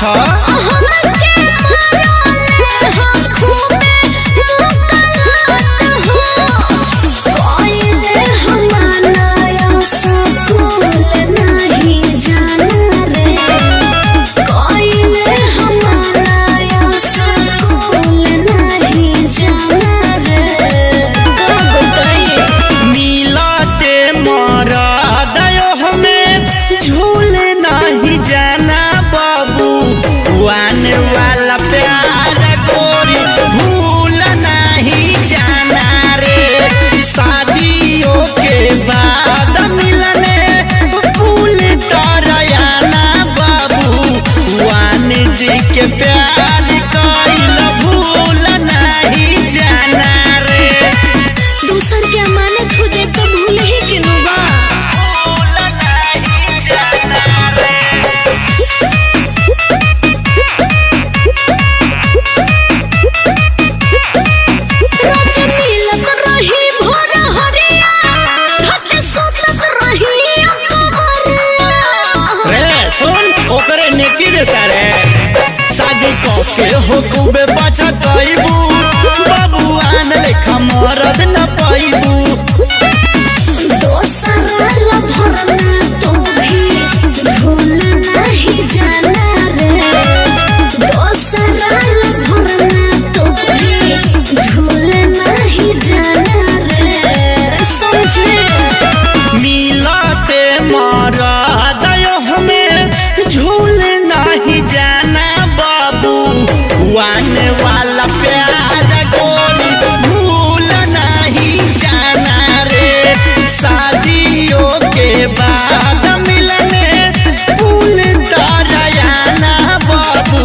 अच्छा वाला प्यार गोरी भूल नहीं जाना रे। शादियों के बाद मिलने भूल तरयाना बाबू वानी जी के प्यार कइल भूल नहीं जाना रे। दूसर के माने खुदे तो भूल ही के नुबा भूल नहीं जाना रे। ओकरे नेकी देता रे शादी के हो खूबे पछताइबू बाबूआन लेखा मरद न पाइबू। वाने वाला प्यार गोरी भूल नहीं जाना रे। शादियों के बाद मिलने भूल तरयाना बाबू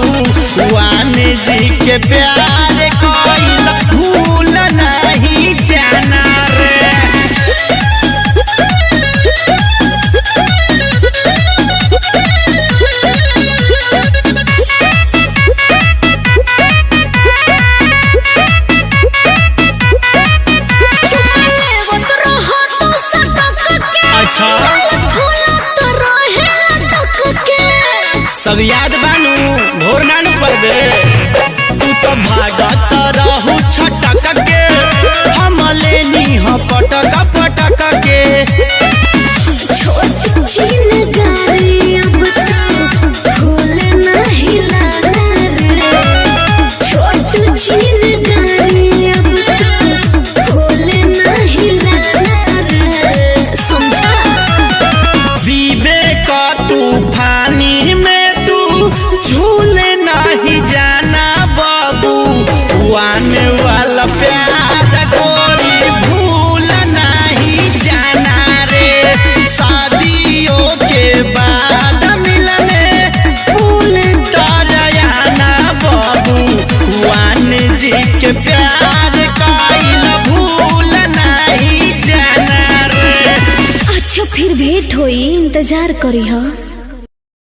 वाने जी के प्यार कइल भूल नहीं जाना रे। सब याद बानू भोर नानू पर दे तू तो भागत रहू छटक के हम लेनी ह पटक पटक के। छोट चीन गारी अब तो भूल नहीं लाना रे। छोट चीन गारी अब तो भूल नहीं लाना रे। समझा विवेक तूफानी में झूल नहीं जाना बाबू वाने वाला प्यार गोरी भूल नहीं जाना रे। शादियों के बाद मिलने भूल तरयाना बाबू वाने जी के प्यार कइल भूल नहीं जाना रे। अच्छा फिर भेंट होई इंतजार करी हा।